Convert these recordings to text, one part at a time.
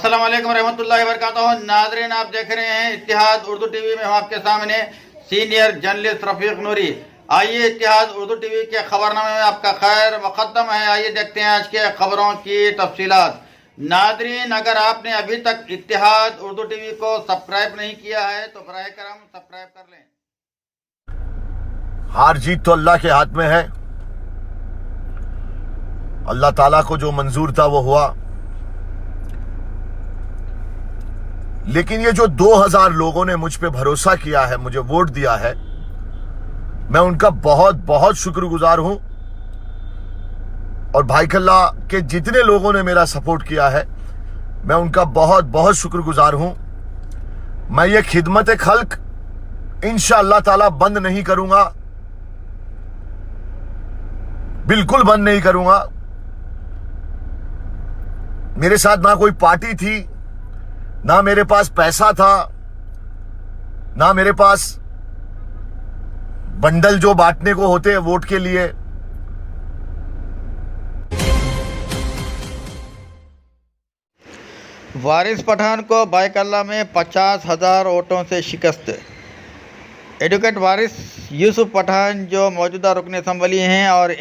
अस्सलाम वालेकुम रहमतुल्लाहि व बरकातहू। नाज़रीन, आप देख रहे हैं इत्तिहाद उर्दू टीवी में। हम आपके सामने सीनियर जर्नलिस्ट रफीक नूरी। आइए इत्तिहाद उर्दू टीवी के खबरनामे में आपका खैर मुक़द्दम है। आइए देखते हैं आज के खबरों की तफसीलात। नाज़रीन, अगर आपने अभी तक इत्तिहाद उर्दू टीवी को सब्सक्राइब नहीं किया है तो बराए करम सब्सक्राइब कर लें। हार जीत तो अल्लाह के हाथ में है। अल्लाह ताला को जो मंजूर था वो हुआ, लेकिन ये जो 2000 लोगों ने मुझ पे भरोसा किया है, मुझे वोट दिया है, मैं उनका बहुत बहुत शुक्रगुजार हूं। और भाई कल्ला के जितने लोगों ने मेरा सपोर्ट किया है, मैं उनका बहुत बहुत शुक्रगुजार हूं। मैं ये खिदमत खल्क इंशाअल्लाह ताला बंद नहीं करूंगा, बिल्कुल बंद नहीं करूंगा। मेरे साथ ना कोई पार्टी थी, ना मेरे पास पैसा था, ना मेरे पास बंडल जो बांटने को होते हैं वोट के लिए। वारिस पठान को बायकल्ला में 50,000 वोटों से शिकस्त। एडवोकेट वारिस यूसुफ पठान जो मौजूदा रुकन असम्बली हैं और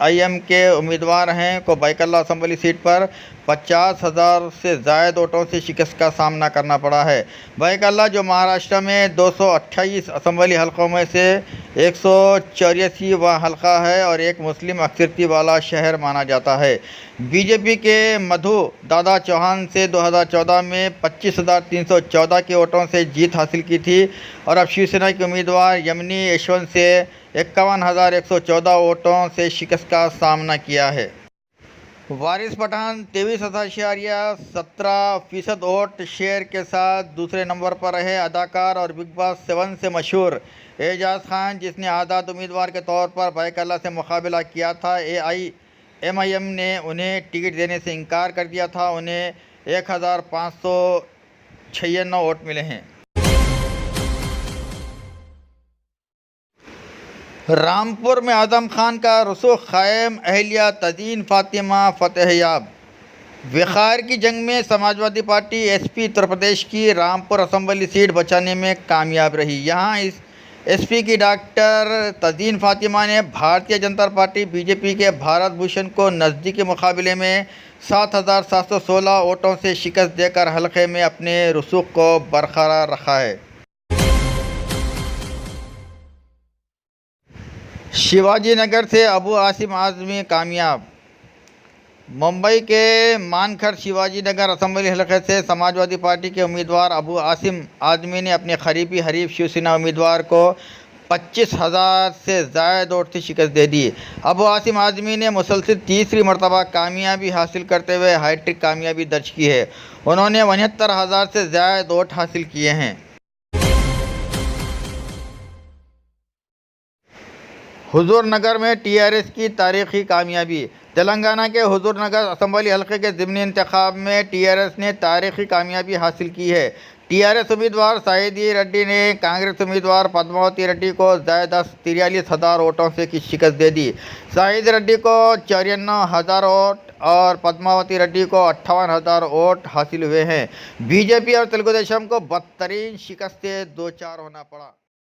AIMIM के उम्मीदवार हैं को बायकल्ला असम्बली सीट पर 50,000 से ज़ायद वोटों से शिकस्त का सामना करना पड़ा है। बायकल्ला जो महाराष्ट्र में 228 असम्बली हलकों में से 184वां हलका है और एक मुस्लिम अक्सरियत वाला शहर माना जाता है। बीजेपी के मधु दादा चौहान से 2014 में 25,314 के वोटों से जीत हासिल की थी और अब शिवसेना के उम्मीदवार यमनी यशवंत से 51,114 वोटों से शिकस्त का सामना किया है। वारिस पठान 23.17% वोट शेयर के साथ दूसरे नंबर पर रहे। अदाकार और बिग बॉस 7 से मशहूर एजाज खान, जिसने आज़ाद उम्मीदवार के तौर पर बायकल्ला से मुकाबला किया था, AIMIM ने उन्हें टिकट देने से इनकार कर दिया था। उन्हें 1,596 वोट मिले हैं। रामपुर में आज़म खान का रसूख कायम, अहलिया तज़ीन फातिमा फतेहयाब। विखार की जंग में समाजवादी पार्टी SP उत्तर प्रदेश की रामपुर असम्बली सीट बचाने में कामयाब रही। यहाँ इस SP की डॉक्टर तज़ीन फातिमा ने भारतीय जनता पार्टी BJP के भारत भूषण को नज़दीकी मुकाबले में 7,716 वोटों से शिकस्त देकर हल्के में अपने रसूख को बरकरार रखा है। शिवाजी नगर से अबू आसिम आज़मी कामयाब। मुंबई के मानखर शिवाजी नगर असम्बली हलके से समाजवादी पार्टी के उम्मीदवार अबू आसिम आज़मी ने अपने करीबी हरीफ शिवसेना उम्मीदवार को 25,000 से ज़ायद वोट से शिकस्त दे दी। अबू आसिम आज़मी ने मुसलसिल तीसरी मरतबा कामयाबी हासिल करते हुए हाईट्रिक कामयाबी दर्ज की है। उन्होंने 69,000 से ज़ायद वोट हासिल किए हैं। हुजूर नगर में TRS की तारीखी कामयाबी। तेलंगाना के हुजूर नगर असम्बली हल्के के ज़िमनी इंतखाब में TRS ने तारीखी कामयाबी हासिल की है। TRS उम्मीदवार साहिदी रेड्डी ने कांग्रेस उम्मीदवार पद्मावती रेड्डी को ज़ायद 43,000 वोटों से की शिकस्त दे दी। साहिदी रेड्डी को 54,000 वोट और पद्मावती रेड्डी को 58,000 वोट हासिल हुए हैं। BJP और तेलुगु देशम को बदतरीन शिकस्त से दो चार होना पड़ा।